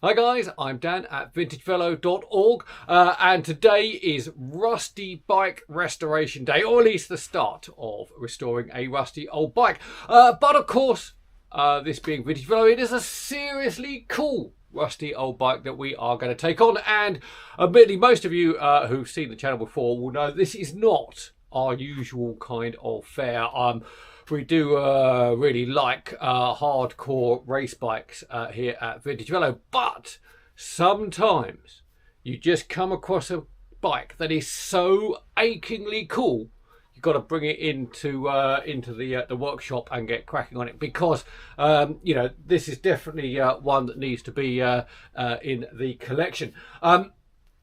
Hi guys, I'm Dan at vintagevelo.org and today is Rusty Bike Restoration Day, or at least the start of restoring a rusty old bike. But of course, this being Vintage Velo, it is a seriously cool rusty old bike that we are going to take on. And admittedly, most of you who've seen the channel before will know this is not our usual kind of fare. We do really like hardcore race bikes here at Vintage Velo, but sometimes you just come across a bike that is so achingly cool, you've got to bring it into the workshop and get cracking on it, because you know, this is definitely one that needs to be in the collection.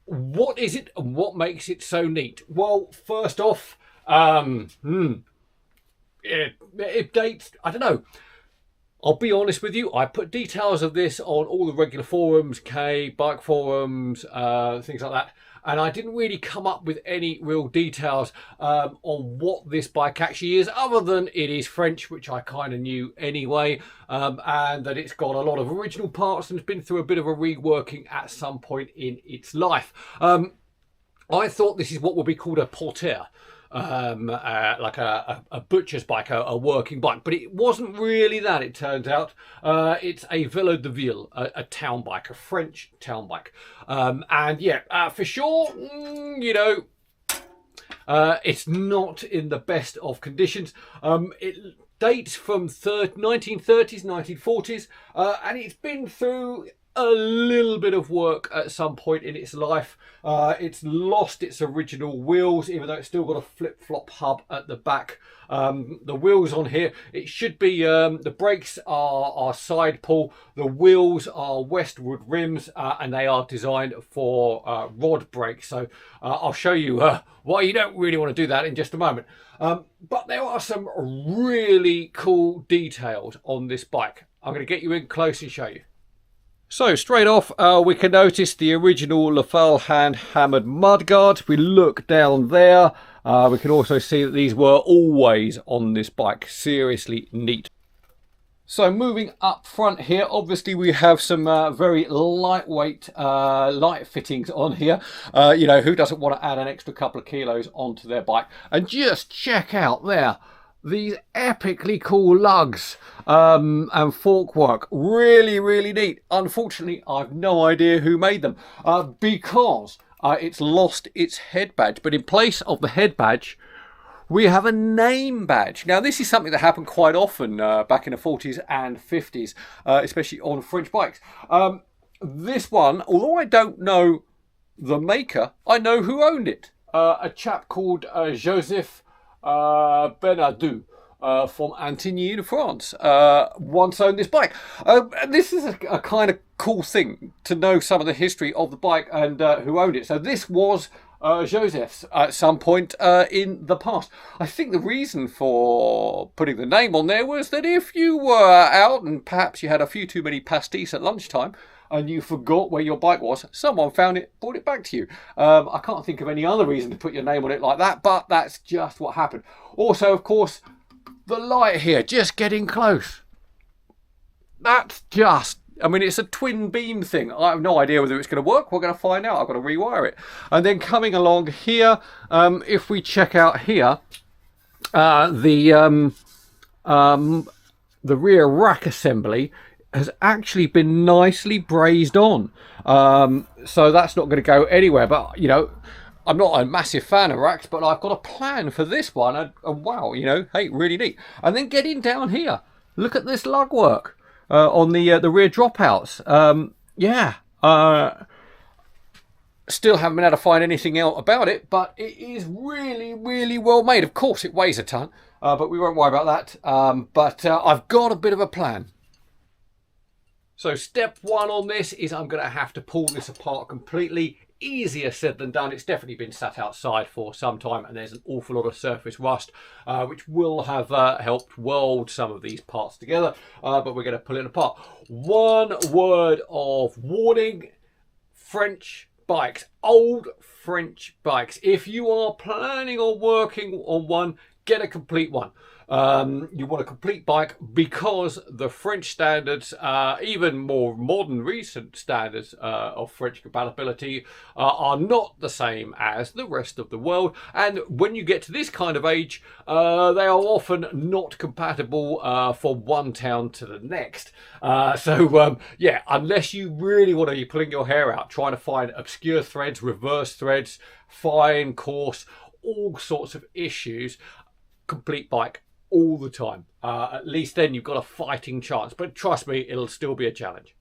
What is it and what makes it so neat? Well, first off, it dates, I don't know. I'll be honest with you, I put details of this on all the regular forums, bike forums, things like that, and I didn't really come up with any real details on what this bike actually is, other than it is French, which I kind of knew anyway, and that it's got a lot of original parts and it's been through a bit of a reworking at some point in its life. I thought this is what would be called a porteur. Like a butcher's bike, a working bike, but it wasn't really that, it turns out. It's a Velo de Ville, a town bike, a French town bike. And yeah, for sure, you know, it's not in the best of conditions. It dates from 1930s, 1940s, and it's been through a little bit of work at some point in its life. It's lost its original wheels, even though it's still got a flip-flop hub at the back. The wheels on here, it should be, the brakes are side pull, the wheels are westward rims, and they are designed for rod brakes. So I'll show you why you don't really want to do that in just a moment. But there are some really cool details on this bike. I'm going to get you in close and show you. So straight off, we can notice the original Lefal hand-hammered mudguards. We look down there. We can also see that these were always on this bike. Seriously neat. So moving up front here, obviously we have some very lightweight light fittings on here. You know, who doesn't want to add an extra couple of kilos onto their bike? And just check out there, these epically cool lugs and fork work. Really, really neat. Unfortunately, I've no idea who made them because it's lost its head badge. But in place of the head badge, we have a name badge. Now, this is something that happened quite often back in the 40s and 50s, especially on French bikes. This one, although I don't know the maker, I know who owned it. A chap called Joseph Benadou from Antigny in France once owned this bike. This is a kind of cool thing to know some of the history of the bike and who owned it. So this was Joseph's at some point in the past. I think the reason for putting the name on there was that if you were out and perhaps you had a few too many pastis at lunchtime and you forgot where your bike was, someone found it, brought it back to you. I can't think of any other reason to put your name on it like that, but that's just what happened. Also, of course, the light here, just getting close. That's just, I mean, it's a twin beam thing. I have no idea whether it's going to work. We're going to find out. I've got to rewire it. And then coming along here, if we check out here, the rear rack assembly has actually been nicely brazed on. So that's not going to go anywhere. But, you know, I'm not a massive fan of racks, but I've got a plan for this one. And wow, you know, hey, really neat. And then getting down here, look at this lug work on the rear dropouts. Yeah. Still haven't been able to find anything else about it, but it is really, really well made. Of course, it weighs a ton, but we won't worry about that. But I've got a bit of a plan. So step one on this is I'm going to have to pull this apart completely. Easier said than done. It's definitely been sat outside for some time and there's an awful lot of surface rust, which will have helped weld some of these parts together, but we're going to pull it apart. One word of warning: French bikes, old French bikes. If you are planning on working on one, get a complete one. You want a complete bike because the French standards, even more modern recent standards of French compatibility are not the same as the rest of the world. And when you get to this kind of age, they are often not compatible from one town to the next. Yeah, unless you really want to be pulling your hair out, trying to find obscure threads, reverse threads, fine, coarse, all sorts of issues, complete bike all the time. At least then you've got a fighting chance. But trust me, it'll still be a challenge.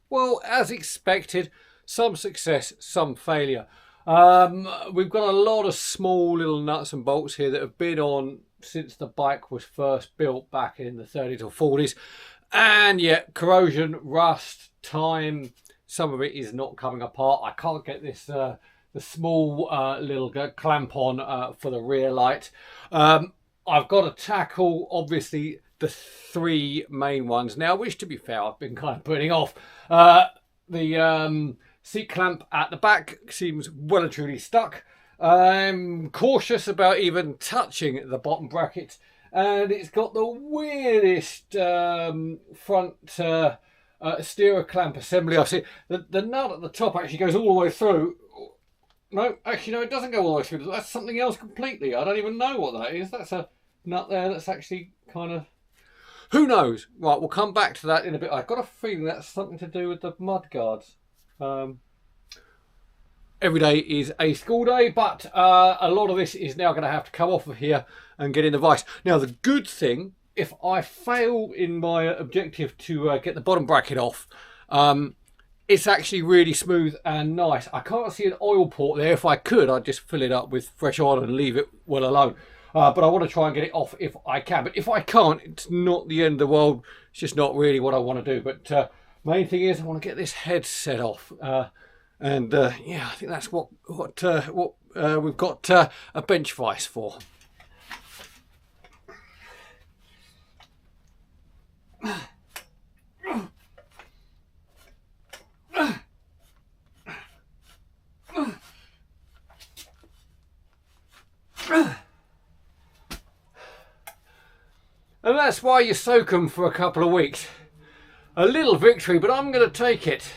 Well, as expected, some success, some failure. We've got a lot of small little nuts and bolts here that have been on since the bike was first built back in the 30s or 40s. And yet, corrosion, rust, time, some of it is not coming apart. I can't get this the small little clamp on for the rear light. I've got to tackle, obviously, the three main ones now, which, to be fair, I've been kind of putting off. The seat clamp at the back seems well and truly stuck. I'm cautious about even touching the bottom bracket, and it's got the weirdest front steerer clamp assembly I've seen. The nut at the top actually goes all the way through. No, actually no, it doesn't go all the way through. That's something else completely. I don't even know what that is. That's a nut there that's actually kind of... Who knows? Right, we'll come back to that in a bit. I've got a feeling that's something to do with the mudguards. Every day is a school day, but a lot of this is now going to have to come off of here and get in the vise. Now, the good thing, if I fail in my objective to get the bottom bracket off, it's actually really smooth and nice. I can't see an oil port there. If I could, I'd just fill it up with fresh oil and leave it well alone. But I want to try and get it off if I can. But if I can't, it's not the end of the world. It's just not really what I want to do. But main thing is I want to get this head set off. Yeah, I think that's what we've got a bench vise for. And that's why you soak them for a couple of weeks. A little victory, but I'm going to take it.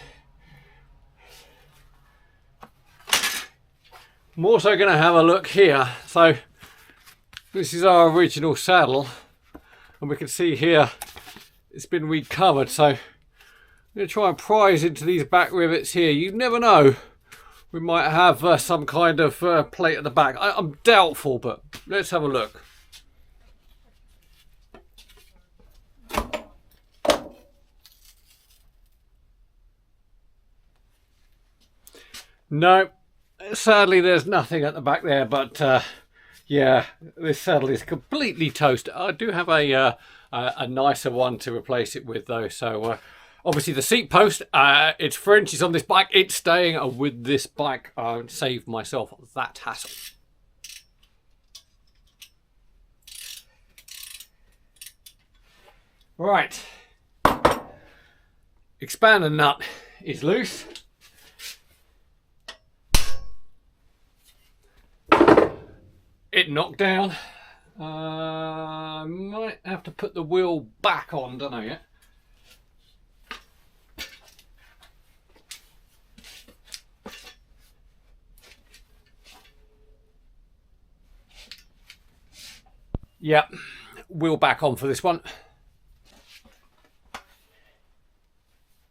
I'm also going to have a look here. So this is our original saddle, and we can see here it's been recovered. So I'm going to try and prise into these back rivets here. You never know, we might have some kind of plate at the back. I'm doubtful, but let's have a look. No, sadly there's nothing at the back there, but yeah, this saddle is completely toast. I do have a nicer one to replace it with though. So obviously the seat post, it's French, it's on this bike, it's staying with this bike. I saved myself that hassle. Right, expander nut is loose. It knocked down. Might have to put the wheel back on, don't I yet? Yep, wheel back on for this one.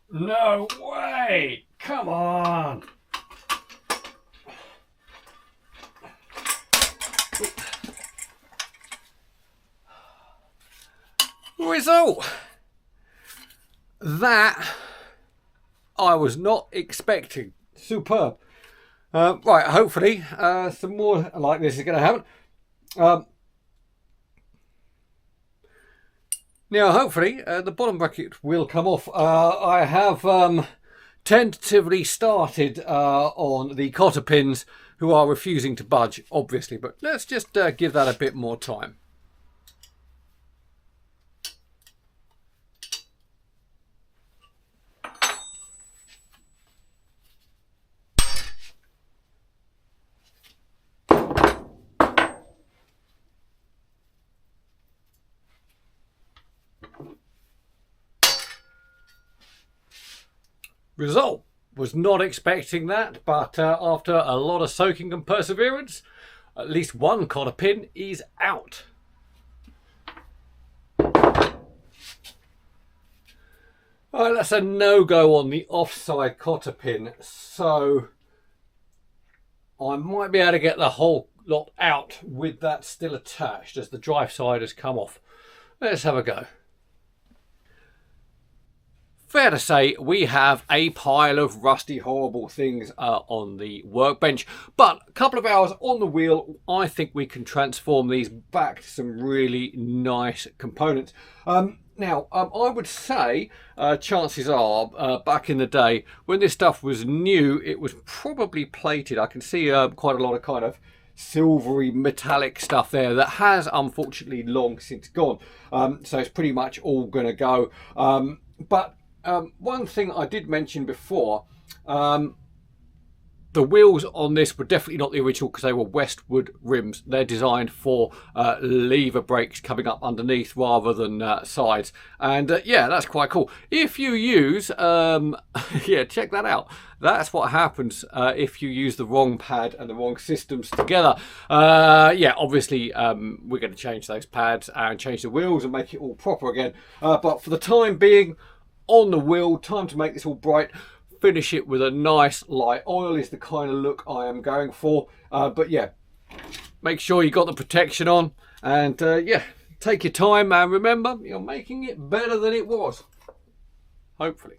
No way! Come on! Result that I was not expecting. Superb. Right, hopefully some more like this is going to happen. Now hopefully the bottom bracket will come off. I have tentatively started on the cotter pins, who are refusing to budge, obviously, but let's just give that a bit more time. Result: was not expecting that, but after a lot of soaking and perseverance, at least one cotter pin is out. Alright, that's a no-go on the offside cotter pin, so I might be able to get the whole lot out with that still attached as the drive side has come off. Let's have a go. Fair to say we have a pile of rusty, horrible things on the workbench, but a couple of hours on the wheel, I think we can transform these back to some really nice components. Now, I would say chances are back in the day when this stuff was new, it was probably plated. I can see quite a lot of kind of silvery metallic stuff there that has unfortunately long since gone. So it's pretty much all going to go. But one thing I did mention before, the wheels on this were definitely not the original because they were Westwood rims. They're designed for lever brakes coming up underneath rather than sides. And yeah, that's quite cool. If you use, yeah, check that out. That's what happens if you use the wrong pad and the wrong systems together. Yeah, obviously we're going to change those pads and change the wheels and make it all proper again. But for the time being, on the wheel, time to make this all bright. Finish it with a nice light oil is the kind of look I am going for. But yeah, make sure you got the protection on, and yeah, take your time, and remember, you're making it better than it was, hopefully.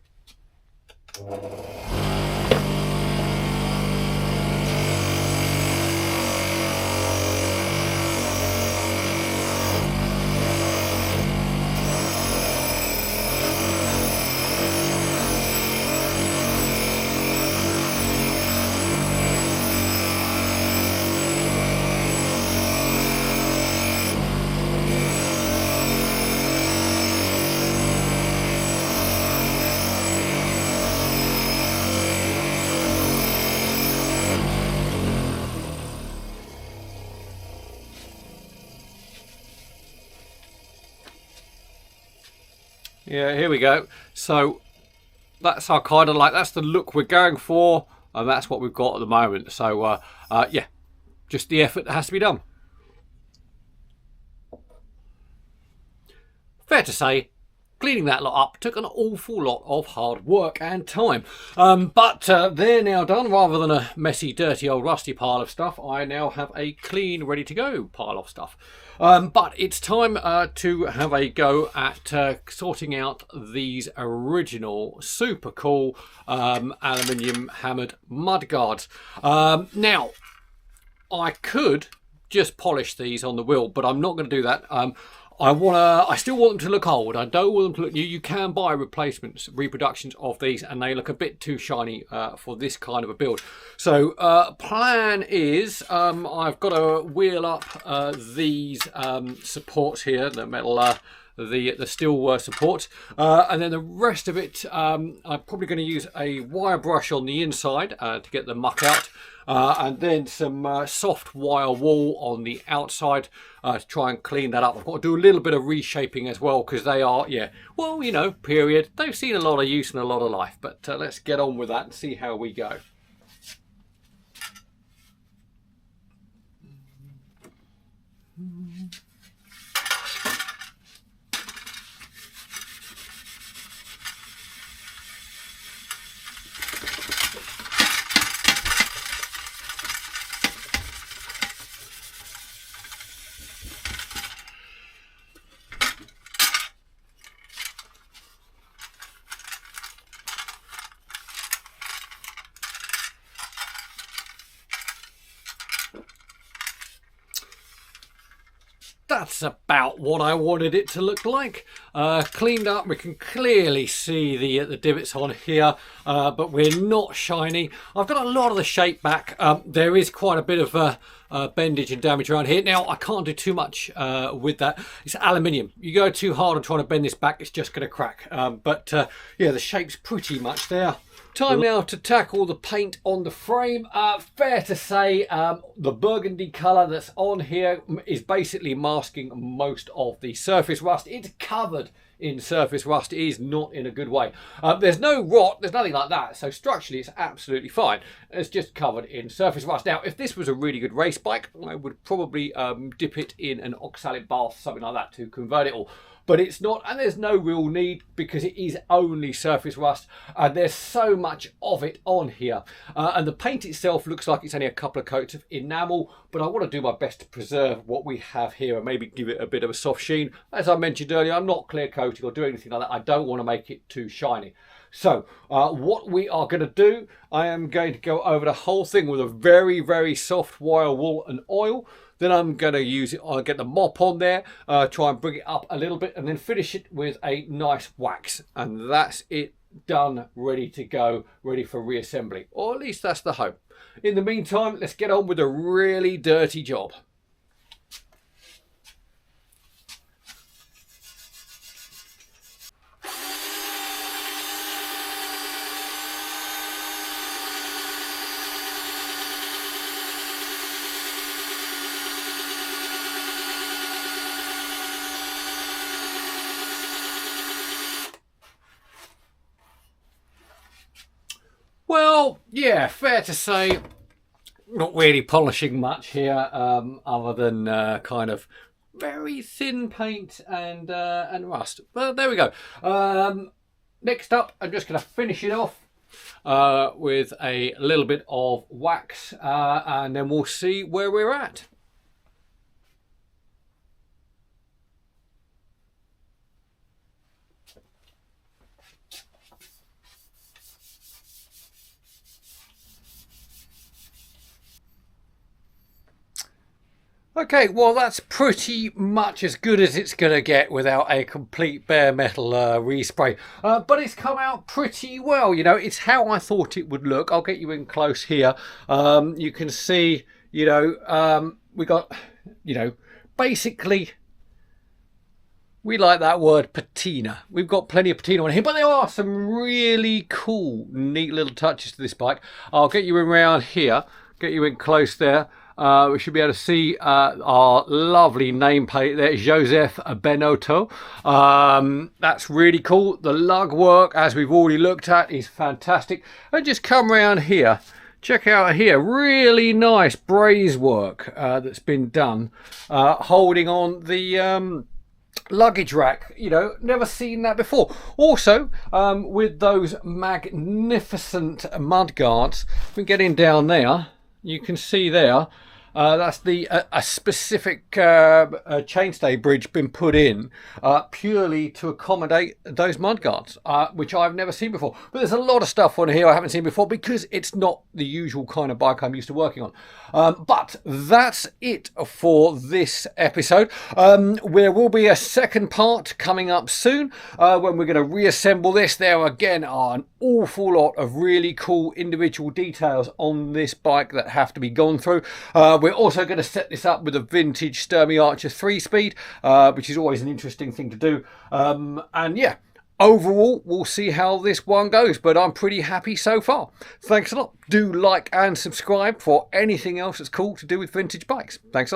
Yeah, here we go. So that's our kind of like, that's the look we're going for, and that's what we've got at the moment. So yeah, just the effort that has to be done. Fair to say, cleaning that lot up took an awful lot of hard work and time. But they're now done. Rather than a messy, dirty, old rusty pile of stuff, I now have a clean, ready to go pile of stuff. But it's time to have a go at sorting out these original super cool aluminium hammered mudguards. Now, I could just polish these on the wheel, but I'm not going to do that. I still want them to look old. I don't want them to look new. You can buy replacements, reproductions of these, and they look a bit too shiny for this kind of a build. So plan is I've got to wheel up these supports here, the metal, the steel support, and then the rest of it I'm probably going to use a wire brush on the inside to get the muck out. And then some soft wire wool on the outside to try and clean that up. I've got to do a little bit of reshaping as well because they are, yeah, well, you know, period. They've seen a lot of use and a lot of life, but let's get on with that and see how we go. That's about what I wanted it to look like. cleaned up. We can clearly see the divots on here, but we're not shiny. I've got a lot of the shape back. There is quite a bit of bendage and damage around here. Now, I can't do too much with that. It's aluminium. You go too hard on trying to bend this back, it's just going to crack. Yeah, the shape's pretty much there. Time now to tackle the paint on the frame. Fair to say the burgundy colour that's on here is basically masking most of the surface rust. It's covered in surface rust. It is not in a good way. There's no rot, there's nothing like that, so structurally it's absolutely fine. It's just covered in surface rust. Now, if this was a really good race bike, I would probably dip it in an oxalic bath, something like that, to convert it all. But it's not, and there's no real need because it is only surface rust, and there's so much of it on here. And the paint itself looks like it's only a couple of coats of enamel, but I want to do my best to preserve what we have here and maybe give it a bit of a soft sheen. As I mentioned earlier, I'm not clear coating or doing anything like that. I don't want to make it too shiny. So what we are going to do, I am going to go over the whole thing with a very, very soft wire wool and oil. Then I'm going to use it, I'll get the mop on there, try and bring it up a little bit, and then finish it with a nice wax. And that's it, done, ready to go, ready for reassembly. Or at least that's the hope. In the meantime, let's get on with a really dirty job. Well, yeah, fair to say, not really polishing much here, other than kind of very thin paint and rust. But there we go. Next up, I'm just going to finish it off with a little bit of wax, and then we'll see where we're at. Okay, well, that's pretty much as good as it's going to get without a complete bare metal respray. But it's come out pretty well, you know, it's how I thought it would look. I'll get you in close here. You can see, you know, we got, you know, basically, we like that word patina. We've got plenty of patina on here, but there are some really cool, neat little touches to this bike. I'll get you around here, get you in close there. We should be able to see our lovely nameplate there, Joseph Benotto. That's really cool. The lug work, as we've already looked at, is fantastic. And just come around here. Check out here, really nice braze work that's been done, holding on the luggage rack. You know, never seen that before. Also, with those magnificent mud guards, if we get in down there, you can see there, that's the a specific chainstay bridge been put in purely to accommodate those mudguards, which I've never seen before. But there's a lot of stuff on here I haven't seen before because it's not the usual kind of bike I'm used to working on. But that's it for this episode. There will be a second part coming up soon when we're going to reassemble this. There again are an awful lot of really cool individual details on this bike that have to be gone through. We're also going to set this up with a vintage Sturmey Archer 3-speed, which is always an interesting thing to do. And yeah, overall, we'll see how this one goes, but I'm pretty happy so far. Thanks a lot. Do like and subscribe for anything else that's cool to do with vintage bikes. Thanks a lot.